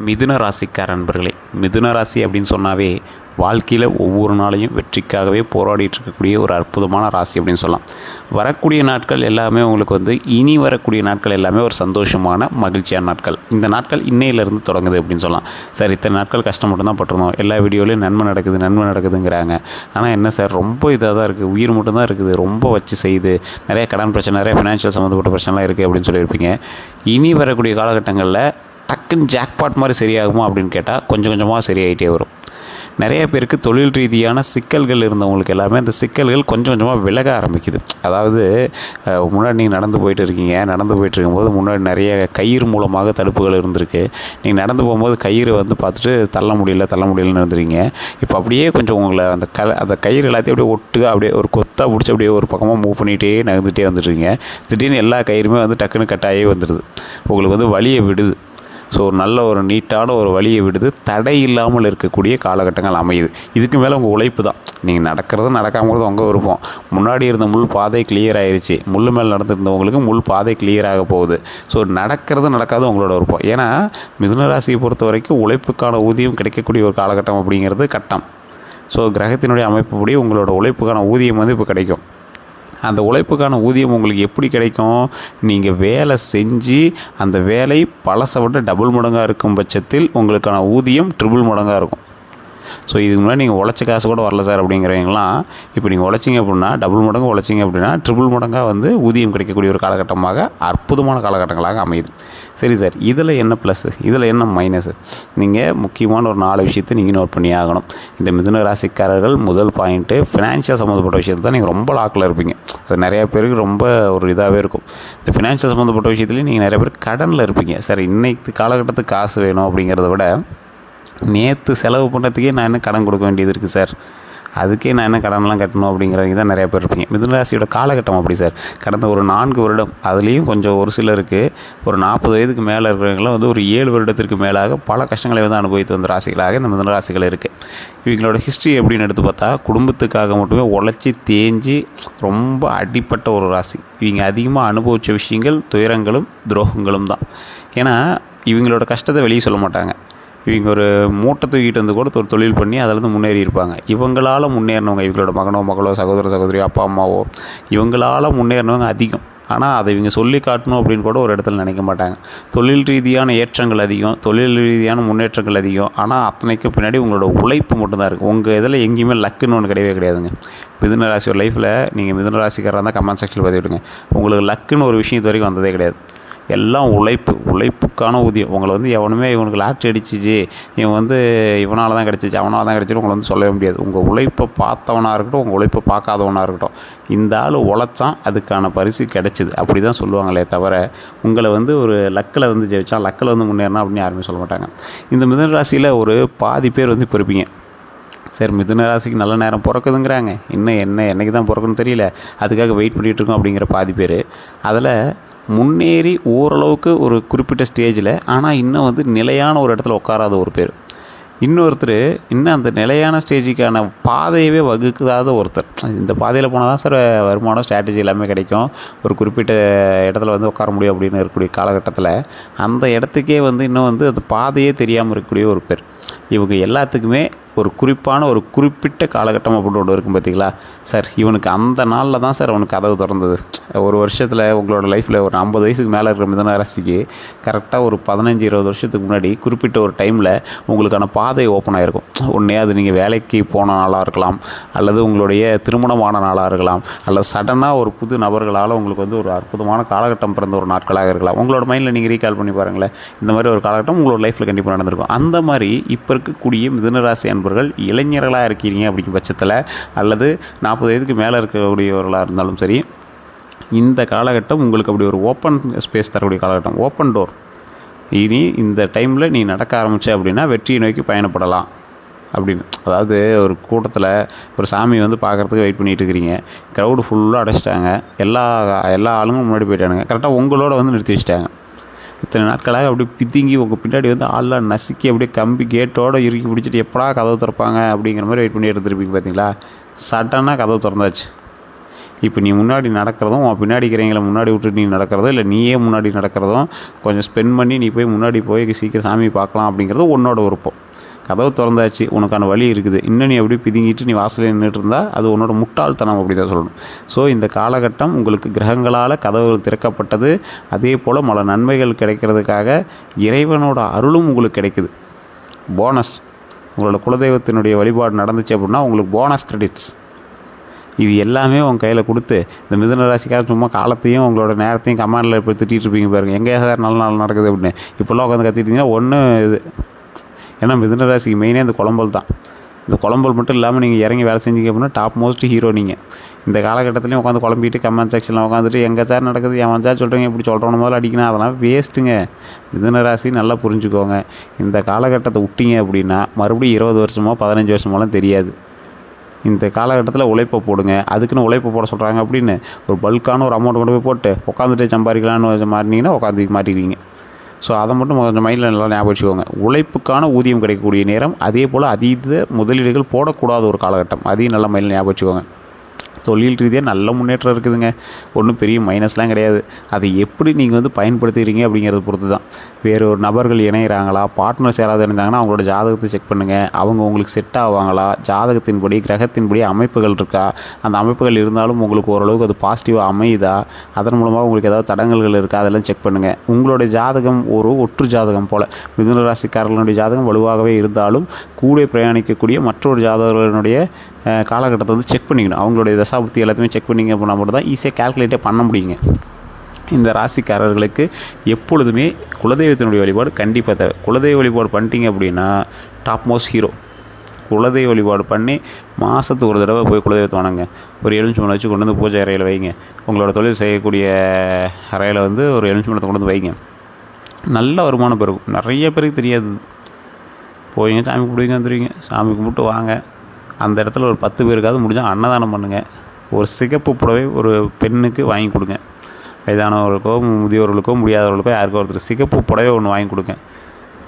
மிதுன ராசிக்கார நண்பர்களே, மிதுன ராசி அப்படின்னு சொன்னாவே வாழ்க்கையில் ஒவ்வொரு நாளையும் வெற்றிக்காகவே போராடிட்டு இருக்கக்கூடிய ஒரு அற்புதமான ராசி அப்படின்னு சொல்லலாம். வரக்கூடிய நாட்கள் எல்லாமே உங்களுக்கு இனி வரக்கூடிய நாட்கள் எல்லாமே ஒரு சந்தோஷமான மகிழ்ச்சியான நாட்கள். இந்த நாட்கள் இன்னையிலேருந்து தொடங்குது அப்படின்னு சொல்லலாம். சார் இத்தனை நாட்கள் கஷ்டம் மட்டும்தான் பட்டிருந்தோம், எல்லா வீடியோலையும் நன்மை நடக்குதுங்கிறாங்க. ஆனால் என்ன சார் ரொம்ப இதாக தான் இருக்குது, உயிர் மட்டும்தான் இருக்குது, ரொம்ப வச்சு செய்யுது, நிறைய கடன் பிரச்சனை, நிறைய ஃபினான்ஷியல் சம்மந்தப்பட்ட பிரச்சனைலாம் இருக்குது அப்படின்னு சொல்லியிருப்பீங்க. இனி வரக்கூடிய காலகட்டங்களில் டக்குன்னு ஜாக்பாட் மாதிரி சரியாகுமா அப்படின்னு கேட்டால் கொஞ்சம் கொஞ்சமாக சரியாயிட்டே வரும். நிறைய பேருக்கு தொழில் ரீதியான சிக்கல்கள் இருந்தவங்களுக்கு எல்லாமே அந்த சிக்கல்கள் கொஞ்சம் கொஞ்சமாக விலக ஆரம்பிக்குது. அதாவது முன்னாடி நீங்கள் நடந்து போயிட்டுருக்கும்போது முன்னாடி நிறைய கயிறு மூலமாக தடுப்புகள் இருந்திருக்கு. நீங்கள் நடந்து போகும்போது கயிறு பார்த்துட்டு தள்ள முடியலன்னு இருந்துறீங்க. இப்போ அப்படியே கொஞ்சம் உங்களை அந்த கயிறு எல்லாத்தையும் அப்படியே அப்படியே ஒரு கொத்தாக பிடிச்சி அப்படியே ஒரு பக்கமாக மூவ் பண்ணிகிட்டே நகர்ந்துகிட்டே வந்துட்டுருக்கீங்க. திடீர்னு எல்லா கயிறுமே டக்குன்னு கட்டாயே வந்துடுது, உங்களுக்கு வலியை விடுது. ஸோ நல்ல ஒரு நீட்டான ஒரு வழியை விடுது, தடை இல்லாமல் இருக்கக்கூடிய காலகட்டங்கள் அமையுது. இதுக்கு மேலே உங்கள் உழைப்பு தான். நீங்கள் நடக்காமல் உங்கள் விருப்பம். முன்னாடி இருந்த முள் பாதை கிளியர் ஆயிடுச்சு, முள் மேலே நடந்துருந்தவங்களுக்கு முள் பாதை கிளியராக போகுது. ஸோ நடக்காது உங்களோட விருப்பம். ஏன்னா மிதுன ராசியை பொறுத்த வரைக்கும் உழைப்புக்கான ஊதியம் கிடைக்கக்கூடிய ஒரு காலகட்டம் அப்படிங்கிறது கட்டம். ஸோ கிரகத்தினுடைய அமைப்புப்படி உங்களோட உழைப்புக்கான ஊதியம் இப்போ கிடைக்கும். அந்த உழைப்புக்கான ஊதியம் உங்களுக்கு எப்படி கிடைக்கும்? நீங்கள் வேலை செஞ்சு அந்த வேலை பழசை விட டபுள் மடங்காக இருக்கும் பட்சத்தில் உங்களுக்கான ஊதியம் ட்ரிபிள் மடங்காக இருக்கும். ஸோ இதுக்கு முன்னாடி நீங்கள் உழைச்ச காசு கூட வரல சார் அப்படிங்கிறவங்களாம் இப்போ நீங்கள் உழைச்சிங்க அப்படின்னா டபுள் மடங்கு உழைச்சிங்க அப்படின்னா ட்ரிபிள் மடங்காக ஊதியம் கிடைக்கக்கூடிய ஒரு காலகட்டமாக அற்புதமான காலகட்டங்களாக அமையுது. சரி சார், இதில் என்ன ப்ளஸ்ஸு, இதில் என்ன மைனஸு? நீங்கள் முக்கியமான ஒரு 4 விஷயத்தை நீங்கள் நோட் பண்ணி ஆகணும். இந்த மிதுன ராசிக்காரர்கள் முதல் பாயிண்ட்டு ஃபினான்ஷியல் சம்மந்தப்பட்ட விஷயத்தை தான் நீங்கள் ரொம்ப லாக்கில் இருப்பீங்க. அது நிறையா பேருக்கு ரொம்ப ஒரு இதாகவே இருக்கும். இந்த ஃபினான்ஷியல் சம்மந்தப்பட்ட விஷயத்துலேயும் நீங்கள் நிறைய பேர் கடனில் இருப்பீங்க. சார் இன்னைக்கு காலகட்டத்துக்கு காசு வேணும் அப்படிங்கிறத விட நேற்று செலவு பண்ணுறதுக்கே நான் என்ன கடன் கொடுக்க வேண்டியது இருக்குது சார், அதுக்கே நான் என்ன கடனெலாம் கட்டணும் அப்படிங்கிறவங்க தான் நிறைய பேர் இருப்பீங்க. மிதுன ராசியோட காலகட்டம் அப்படி சார். கடந்த ஒரு 4 வருடம், அதுலேயும் கொஞ்சம் ஒரு சிலருக்கு ஒரு 40 வயதுக்கு மேலே இருக்கிறவங்களாம் ஒரு 7 வருடத்திற்கு மேலாக பல கஷ்டங்களை அனுபவித்து வந்த ராசிகளாக இந்த மிதுன ராசிகள் இருக்குது. இவங்களோட ஹிஸ்ட்ரி எப்படின்னு எடுத்து பார்த்தா குடும்பத்துக்காக மட்டுமே உழைச்சி தேஞ்சி ரொம்ப அடிப்பட்ட ஒரு ராசி. இவங்க அதிகமாக அனுபவித்த விஷயங்கள் துயரங்களும் துரோகங்களும் தான். ஏன்னா இவங்களோட கஷ்டத்தை வெளியே சொல்ல மாட்டாங்க. இவங்க ஒரு மூட்டை தூக்கிட்டு கூட ஒரு தொழில் பண்ணி அதிலேருந்து முன்னேறி இருப்பாங்க. இவங்களால் முன்னேறினவங்க, இவங்களோட மகளோ சகோதரியோ அப்பா அம்மாவோ இவங்களால் முன்னேறினவங்க அதிகம். ஆனால் அதை இவங்க சொல்லி காட்டணும் அப்படின்னு கூட ஒரு இடத்துல நினைக்க மாட்டாங்க. தொழில் ரீதியான ஏற்றங்கள் அதிகம், தொழில் ரீதியான முன்னேற்றங்கள் அதிகம். ஆனால் அத்தனைக்கும் பின்னாடி உங்களோட உழைப்பு மட்டும்தான் இருக்குது. உங்கள் இதில் எங்கேயுமே லக்குன்னு ஒன்று கிடையாதுங்க. மிதுன ராசி ஒரு லைஃப்பில் நீங்கள் மிதுன ராசிக்காரராக இருந்தால் கமெண்ட் செக்ஷனில் பதிவிடுங்க. உங்களுக்கு லக்குன்னு ஒரு விஷயம் இது வரைக்கும் வந்ததே கிடையாது. எல்லாம் உழைப்புக்கான ஊதியம். உங்களை எவனுமே இவனுக்கு லாட்ரி அடிச்சிச்சு, இவன் இவனால் தான் கிடச்சிச்சு அவனால் தான் கிடச்சிட்டு உங்களை சொல்லவே முடியாது. உங்கள் உழைப்பை பார்த்தவனாக இருக்கட்டும், உங்கள் உழைப்பை பார்க்காதவனாக இருக்கட்டும், இந்த ஆள் உழைச்சான், அதுக்கான பரிசு கிடச்சிது அப்படி தான் சொல்லுவாங்களே தவிர உங்களை ஒரு லக்கில் ஜெயிச்சான், லக்கில் முன்னேறினா அப்படின்னு யாருமே சொல்ல மாட்டாங்க. இந்த மிதுன ராசியில் ஒரு பாதி பேர் இப்போ இருப்பீங்க. சரி, மிதுன ராசிக்கு நல்ல நேரம் பிறக்குதுங்கிறாங்க, இன்னும் என்னைக்கு தான் பிறக்குன்னு தெரியல, அதுக்காக வெயிட் பண்ணிகிட்டு இருக்கோம் அப்படிங்கிற பாதி பேர். அதில் முன்னேறி ஓரளவுக்கு ஒரு குறிப்பிட்ட ஸ்டேஜில் ஆனால் இன்னும் நிலையான ஒரு இடத்துல உட்காராத ஒரு பேர். இன்னொருத்தர் இன்னும் அந்த நிலையான ஸ்டேஜுக்கான பாதையவே வகுக்காத ஒருத்தர். இந்த பாதையில் போனால் தான் சார் வருமானம் ஸ்ட்ராட்டஜி எல்லாமே கிடைக்கும், ஒரு குறிப்பிட்ட இடத்துல உட்கார முடியும் அப்படின்னு இருக்கக்கூடிய காலகட்டத்தில் அந்த இடத்துக்கே இன்னும் அந்த பாதையே தெரியாமல் இருக்கக்கூடிய ஒரு பேர். இவங்க எல்லாத்துக்குமே ஒரு குறிப்பிட்ட காலகட்டம் அப்படின்னு ஒன்று இருக்கும் பார்த்தீங்களா சார். இவனுக்கு அந்த நாளில் தான் சார் அவனுக்கு கதவு திறந்தது. ஒரு வருஷத்தில் உங்களோட லைஃப்பில் ஒரு 50 வயசுக்கு மேலே இருக்கிற மிதுன ராசிக்கு கரெக்டாக ஒரு 15-20 வருஷத்துக்கு முன்னாடி குறிப்பிட்ட ஒரு டைமில் உங்களுக்கான பாதை ஓப்பன் ஆகிருக்கும். ஒன்றே அது நீங்கள் வேலைக்கு போன நாளாக இருக்கலாம், அல்லது உங்களுடைய திருமணமான நாளாக இருக்கலாம், அல்லது சடனாக ஒரு புது நபர்களால் உங்களுக்கு ஒரு அற்புதமான காலகட்டம் பிறந்த ஒரு நாட்களாக இருக்கலாம். உங்களோட மைண்டில் நீங்கள் ரீகால் பண்ணி பாருங்களேன், இந்த மாதிரி ஒரு காலகட்டம் உங்களோட லைஃப்பில் கண்டிப்பாக நடந்திருக்கும். அந்த மாதிரி இப்போ இருக்கக்கூடிய மிதுன ராசி அன்பர்கள் இளைஞர்களாக இருக்கீங்க அப்படிங்கிற பட்சத்தில், அல்லது 40 வயதுக்கு மேலே இருக்கக்கூடியவர்களாக இருந்தாலும் சரி, இந்த காலகட்டம் உங்களுக்கு அப்படி ஒரு ஓப்பன் ஸ்பேஸ் தரக்கூடிய காலகட்டம், ஓப்பன் டோர். இனி இந்த டைமில் நீ நடக்க ஆரம்பித்த அப்படின்னா வெற்றியை நோக்கி பயணப்படலாம் அப்படின்னு. அதாவது ஒரு கூட்டத்தில் ஒரு சாமி பார்க்குறதுக்கு வெயிட் பண்ணிகிட்டு இருக்கிறீங்க, க்ரௌடு ஃபுல்லாக அடைச்சிட்டாங்க, எல்லா ஆளுங்களும் முன்னாடி போயிட்டானுங்க, கரெக்டாக உங்களோட நிறுத்தி வச்சிட்டாங்க. இத்தனை நாட்களாக அப்படியே பிதிங்கி உங்கள் பின்னாடி ஆள்லாம் நசுக்கி அப்படியே கம்பி கேட்டோடு இறுக்கி பிடிச்சிட்டு எப்படா கதவு திறப்பாங்க அப்படிங்கிற மாதிரி வெயிட் பண்ணி எடுத்துருப்பீங்க பார்த்தீங்களா. சடனாக கதவு திறந்தாச்சு. இப்போ நீ முன்னாடி நடக்கிறதும் உன் பின்னாடி இருக்கிறவங்களை முன்னாடி விட்டுட்டு நீ நடக்கிறதும் இல்லை நீயே முன்னாடி நடக்கிறதும் கொஞ்சம் ஸ்பெண்ட் பண்ணி நீ போய் முன்னாடி போய் சீக்கிரம் சாமி பார்க்கலாம் அப்படிங்கிறது உன்னோட விருப்பம். கதவு திறந்தாச்சு, உனக்கான வழி இருக்குது, இன்னும் நீ அப்படியே பிதுங்கிட்டு நீ வாசலில் நின்றுட்டு இருந்தால் அது உன்னோட முட்டாள்தனம் அப்படி தான் சொல்லணும். ஸோ இந்த காலகட்டம் உங்களுக்கு கிரகங்களால் கதவுகள் திறக்கப்பட்டது. அதே போல் பல நன்மைகள் கிடைக்கிறதுக்காக இறைவனோட அருளும் உங்களுக்கு கிடைக்குது. போனஸ், உங்களோட குலதெய்வத்தினுடைய வழிபாடு நடந்துச்சு அப்படின்னா உங்களுக்கு போனஸ் கிரெடிட்ஸ். இது எல்லாமே உங்கள் கையில் கொடுத்து இந்த மிதுன ராசிக்கார சும்மா காலத்தையும் உங்களோட நேரத்தையும் கமாண்டில் போய் திட்டிகிட்டு இருப்பீங்க பாருங்கள், எங்கே சார் நல்ல நாள் நடக்குது அப்படின்னு. இப்போல்லாம் உட்காந்து கத்திட்டிங்கன்னா ஒன்று இது. ஏன்னா மிதுன ராசிக்கு மெயினே இந்த குழம்பல் தான். இந்த குழம்பல் மட்டும் இல்லாமல் நீங்கள் இறங்கி வேலை செஞ்சீங்க அப்படின்னா டாப் மோஸ்ட் ஹீரோ நீங்கள். இந்த காலகட்டத்துலேயும் உட்காந்து குழம்பிட்டு கமெண்ட் செக்ஷனில் உட்காந்துட்டு எங்கே சார் நடக்குது, என் சார் சொல்கிறீங்க இப்படி சொல்கிறவன முதல்ல அடிக்கணும், அதெல்லாம் வேஸ்ட்டுங்க. மிதுன ராசி நல்லா புரிஞ்சுக்கோங்க. இந்த காலகட்டத்தை விட்டீங்க அப்படின்னா மறுபடியும் 20 வருஷமோ 15 வருஷமோலாம் தெரியாது. இந்த காலகட்டத்தில் உழைப்பை போடுங்க. அதுக்குன்னு உழைப்பை போட சொல்கிறாங்க அப்படின்னு ஒரு பல்கான ஒரு அமௌண்ட் கொண்டு போய் போட்டு உட்காந்துட்டு சம்பாதிக்கலான்னு மாட்டினீங்கன்னா உட்காந்து மாட்டிக்குவீங்க. ஸோ அதை மட்டும் கொஞ்சம் மைண்டில் நல்லா ஞாபகம் வச்சுக்கோங்க. உழைப்புக்கான ஊதியம் கிடைக்கக்கூடிய நேரம், அதே போல் அதீத முதலீடுகள் போடக்கூடாத ஒரு காலகட்டம், அதையும் நல்லா மைண்டில் ஞாபகம் வச்சுக்கோங்க. தொழில் ரீதியாக நல்ல முன்னேற்றம் இருக்குதுங்க, ஒன்றும் பெரிய மைனஸ்லாம் கிடையாது. அதை எப்படி நீங்கள் வந்து பயன்படுத்துகிறீங்க அப்படிங்கிறத பொறுத்து தான். வேறு ஒரு நபர்கள் இணைகிறாங்களா, பார்ட்னர்ஸ் யாராவது இருந்தாங்கன்னா அவங்களோட ஜாதகத்தை செக் பண்ணுங்கள். அவங்க உங்களுக்கு செட் ஆவாங்களா, ஜாதகத்தின்படி கிரகத்தின்படி அமைப்புகள் இருக்கா, அந்த அமைப்புகள் இருந்தாலும் உங்களுக்கு ஓரளவுக்கு அது பாசிட்டிவாக அமையுதா, அதன் மூலமாக உங்களுக்கு ஏதாவது தடங்கல்கள் இருக்கா, அதெல்லாம் செக் பண்ணுங்கள். உங்களுடைய ஜாதகம் ஒரு ஒற்று ஜாதகம் போல், மிதுன ராசிக்காரர்களுடைய ஜாதகம் வலுவாகவே இருந்தாலும் கூட பிரயாணிக்கக்கூடிய மற்றொரு ஜாதகர்களுடைய காலகட்டத்தை வந்து செக் பண்ணிக்கணும். அவங்களுடைய தசாபுத்தி எல்லாத்தையுமே செக் பண்ணிங்க அப்படின்னா மட்டும் தான் ஈஸியாக கால்குலேட்டே பண்ண முடியுங்க. இந்த ராசிக்காரர்களுக்கு எப்பொழுதுமே குலதெய்வத்தினுடைய வழிபாடு கண்டிப்பாக தேவை. குலதெய்வ வழிபாடு பண்ணிட்டீங்க அப்படின்னா டாப் மோஸ்ட் ஹீரோ. குலதெய்வ வழிபாடு பண்ணி மாதத்துக்கு ஒரு தடவை போய் குலதெய்வத்தை வணங்க. ஒரு எலுமிச்சம்பழம் வச்சு கொண்டு வந்து பூஜை அறையில் வைங்க. உங்களோட தொழில் செய்யக்கூடிய அறையில் வந்து ஒரு எலுமிச்சம்பழத்தை கொண்டு வந்து வைங்க. நல்ல வருமானம் பெருகும். நிறைய பேருக்கு தெரியாது. போயிங்க சாமி கும்பிடுவீங்க, வந்துடுவீங்க, சாமி கும்பிட்டு வாங்க. அந்த இடத்துல ஒரு 10 பேருக்காவது முடிஞ்சால் அன்னதானம் பண்ணுங்கள். ஒரு சிகப்பு புடவை ஒரு பெண்ணுக்கு வாங்கி கொடுங்க. வயதானவர்களுக்கோ முதியோர்களுக்கோ முடியாதவர்களுக்கோ யாருக்கோ ஒருத்தர் சிகப்பு புடவை ஒன்று வாங்கி கொடுங்க.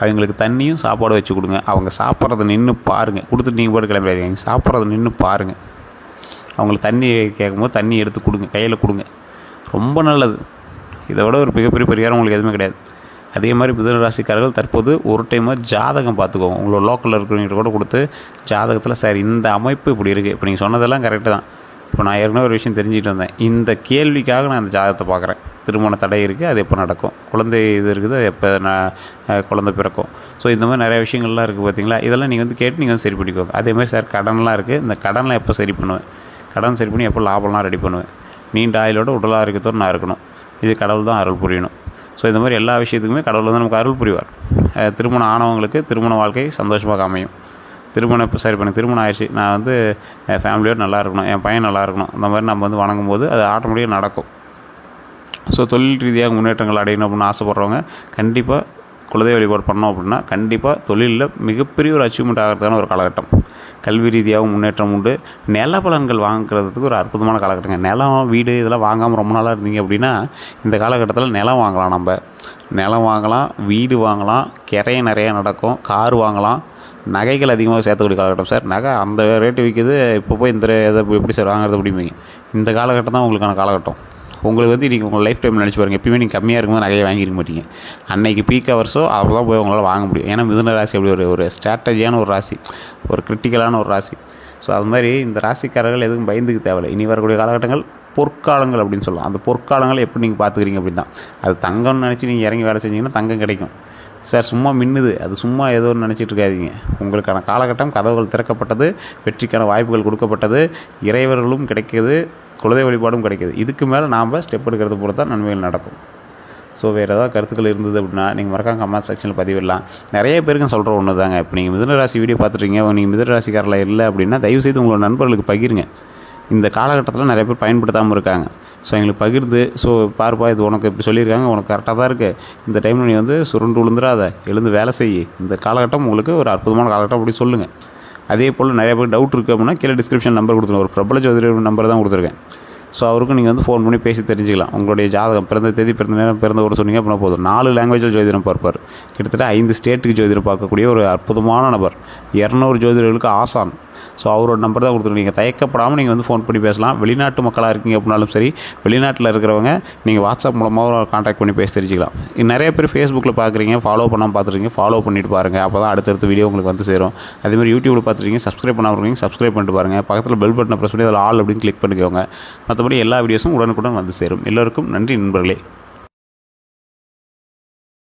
அவங்களுக்கு தண்ணியும் சாப்பாடு வச்சு கொடுங்க. அவங்க சாப்பிட்றத நின்று பாருங்கள். கொடுத்துட்டு நீங்கள் போட்டு கிளம்பிடாதீங்க, சாப்பிட்றத நின்று பாருங்கள். அவங்களுக்கு தண்ணி கேட்கும்போது தண்ணி எடுத்து கொடுங்க, கையில் கொடுங்க. ரொம்ப நல்லது. இதை விட ஒரு மிகப்பெரிய பரிகாரம் உங்களுக்கு எதுவுமே கிடையாது. அதே மாதிரி மிதுன ராசிக்காரர்கள் தற்போது ஒரு டைமாக ஜாதகம் பார்த்துக்கோங்க. உங்களோட லோக்கலில் இருக்கிறவங்க கூட கொடுத்து ஜாதகத்தில் சார் இந்த அமைப்பு இப்படி இருக்குது, இப்போ நீங்கள் சொன்னதெல்லாம் கரெக்டு தான். இப்போ நான் ஏற்கனவே ஒரு விஷயம் தெரிஞ்சுட்டு வந்தேன். இந்த கேள்விக்காக நான் அந்த ஜாதகத்தை பார்க்குறேன். திருமண தடை இருக்குது, அது எப்போ நடக்கும், குழந்தை இது இருக்குது, அது எப்போ குழந்தை பிறக்கும். ஸோ இந்த மாதிரி நிறைய விஷயங்கள்லாம் இருக்குது பார்த்தீங்களா. இதெல்லாம் நீங்கள் வந்து கேட்டு நீங்கள் வந்து சரி பண்ணிக்கோங்க. அதே மாதிரி சார் கடன்லாம் இருக்குது, இந்த கடன்லாம் எப்போ சரி பண்ணுவேன், கடன் சரி பண்ணி எப்போ லாபம்லாம் ரெடி பண்ணுவேன், நீண்ட ஆயுளோட உடலாக இருக்கிறதோடு நான் இருக்கணும், இது கடவுள் தான் அருள் புரியணும். ஸோ இந்த மாதிரி எல்லா விஷயத்துக்குமே கடவுள் வந்து நமக்கு அருள் புரிவார். திருமணம் ஆனவங்களுக்கு திருமண வாழ்க்கை சந்தோஷமாக அமையும். திருமணம் இப்போ சரி பண்ணி திருமணம் ஆயிடுச்சு, நான் வந்து என் ஃபேமிலியோடு நல்லா இருக்கணும், என் பையன் நல்லா இருக்கணும், அந்த மாதிரி நம்ம வந்து வணங்கும் போது அது ஆட்டோமேட்டிக்காக நடக்கும். ஸோ தொழில் ரீதியாக முன்னேற்றங்கள் அடையணும் அப்படின்னு ஆசைப்பட்றவங்க கண்டிப்பாக குலதெய்வ வழிபாடு பண்ணோம் அப்படின்னா கண்டிப்பாக தொழிலில் மிகப்பெரிய ஒரு அச்சீவ்மெண்ட் ஆகிறதுக்கான ஒரு காலகட்டம். கல்வி ரீதியாகவும் முன்னேற்றம் உண்டு. நில பலன்கள் வாங்குறதுக்கு ஒரு அற்புதமான காலகட்டங்க. நிலம் வீடு இதெல்லாம் வாங்காமல் ரொம்ப நாளாக இருந்தீங்க அப்படின்னா இந்த காலகட்டத்தில் நிலம் வாங்கலாம். நம்ம நிலம் வாங்கலாம், வீடு வாங்கலாம், கிரையை நிறையா நடக்கும், கார் வாங்கலாம், நகைகள் அதிகமாக சேர்த்தக்கூடிய காலகட்டம். சார் நகை அந்த ரேட்டு விற்கிது, இப்போ போய் இந்த இதை எப்படி சார் வாங்குறது அப்படிம்பீங்க. இந்த காலகட்டம் தான் உங்களுக்கான காலகட்டம். உங்களுக்கு வந்து நீங்கள் உங்கள் லைஃப் டைம் நினச்சி பாருங்கள். எப்பயுமே நீங்கள் கம்மியாக இருக்கும்போது நகையை வாங்கியிருக்க மாட்டீங்க. அன்றைக்கி பீக் ஹவர்ஸோ அப்போ தான் போய் உங்களால் வாங்க முடியும். ஏன்னா மிதுன ராசி அப்படி ஒரு ஸ்ட்ராட்டஜியான ஒரு ராசி, ஒரு கிரிட்டிக்கலான ஒரு ராசி. ஸோ அது மாதிரி இந்த ராசிக்காரர்கள் எதுவும் பயந்துக்கு தேவையில்லை. இனி வரக்கூடிய காலகட்டங்கள் பொற்காலங்கள் அப்படின்னு சொல்லலாம். அந்த பொற்காலங்களை எப்படி நீங்கள் பார்த்துக்கிறீங்க அப்படின்னு தான். அது தங்கம்னு நினச்சி நீங்கள் இறங்கி வேலை செஞ்சீங்கன்னா தங்கம் கிடைக்கும். சார் சும்மா மின்னுது, அது சும்மா ஏதோ ஒன்று நினச்சிட்டு இருக்காதீங்க. உங்களுக்கான காலகட்டம், கதவுகள் திறக்கப்பட்டது, வெற்றிக்கான வாய்ப்புகள் கொடுக்கப்பட்டது, இறைவர்களும் கிடைக்கிது, குலதெய்வ வழிபாடும் கிடைக்கிது. இதுக்கு மேலே நாம் ஸ்டெப் எடுக்கிறது போல தான் நன்மைகள் நடக்கும். ஸோ வேறு ஏதாவது கருத்துக்கள் இருந்தது அப்படின்னா நீங்கள் மறக்காம கமெண்ட் செக்ஷனில் பதிவிடலாம். நிறைய பேருக்கு சொல்கிற ஒன்று தாங்க. இப்போ நீங்கள் மிதுன ராசி வீடியோ பார்த்துட்டீங்க, நீங்கள் மிதுன ராசிக்காரில் இல்லை அப்படின்னா தயவுசெய்து உங்களோட நண்பர்களுக்கு பகிருங்க. இந்த காலகட்டத்தில் நிறைய பேர் பயன்படுத்தாமல் இருக்காங்க. ஸோ எங்களுக்கு பகிர்ந்து, ஸோ பார்ப்பா இது உனக்கு இப்படி சொல்லியிருக்காங்க, உனக்கு கரெக்டாக தான் இருக்குது, இந்த டைமில் நீ வந்து சுருண்டு விழுந்துடாத, எழுந்து வேலை செய்யி, இந்த காலகட்டம் உங்களுக்கு ஒரு அற்புதமான காலகட்டம் அப்படி சொல்லுங்கள். அதே போல் நிறைய பேர் டவுட் இருக்குது அப்படின்னா கீழே டிஸ்கிரிப்ஷன் நம்பர் கொடுத்துருங்க. ஒரு பிரபல ஜோதிடர் நம்பர் தான் கொடுத்துருக்கேன். ஸோ அவருக்கும் நீங்கள் வந்து ஃபோன் பண்ணி பேசி தெரிஞ்சுக்கலாம். உங்களுடைய ஜாதகம், பிறந்த தேதி, பிறந்த நேரம், பிறந்த ஒரு சொன்னீங்க அப்படின்னா போதும். 4 லாங்குவேஜில் ஜோதிடம் பார்ப்பார். கிட்டத்தட்ட 5 ஸ்டேட்டுக்கு ஜோதிடம் பார்க்கக்கூடிய ஒரு அற்புதமான நபர். 200 ஜோதிடர்களுக்கு ஆசான். ஸோ அவரோட நம்பர் தான் கொடுத்துருக்கோம். நீங்கள் தயக்கப்படாமல் நீங்கள் வந்து ஃபோன் பண்ணி பேசலாம். வெளிநாட்டு மக்களாக இருக்கீங்க அப்படின்னாலும் சரி, வெளிநாட்டில் இருக்கிறவங்க நீங்கள் வாட்ஸ்அப் மூலமாக கான்டாக்ட் பண்ணி பேசி தெரிஞ்சுக்கலாம். நிறைய பேர் ஃபேஸ்புக்கில் பார்க்குறீங்க, ஃபாலோ பண்ணாமல் பார்த்துருக்கீங்க, ஃபாலோ பண்ணிட்டு பாருங்கள். அப்போ தான் அடுத்தடுத்த வீடியோ உங்களுக்கு வந்து சேரும். அதேமாதிரி யூடியூப்பில் பார்த்துருக்கீங்க, சப்ஸ்கிரைப் பண்ணாமல் இருக்கீங்க, சப்ஸ்கிரைப் பண்ணிட்டு பாருங்கள். பக்கத்தில் பெல் பட்டனை ப்ரெஸ் பண்ணி அதில் ஆல் அப்படின்னு கிளிக் பண்ணிக்கோங்க. மற்றபடி எல்லா வீடியோஸும் உடனுக்குடன் வந்து சேரும். எல்லோருக்கும் நன்றி நண்பர்களே.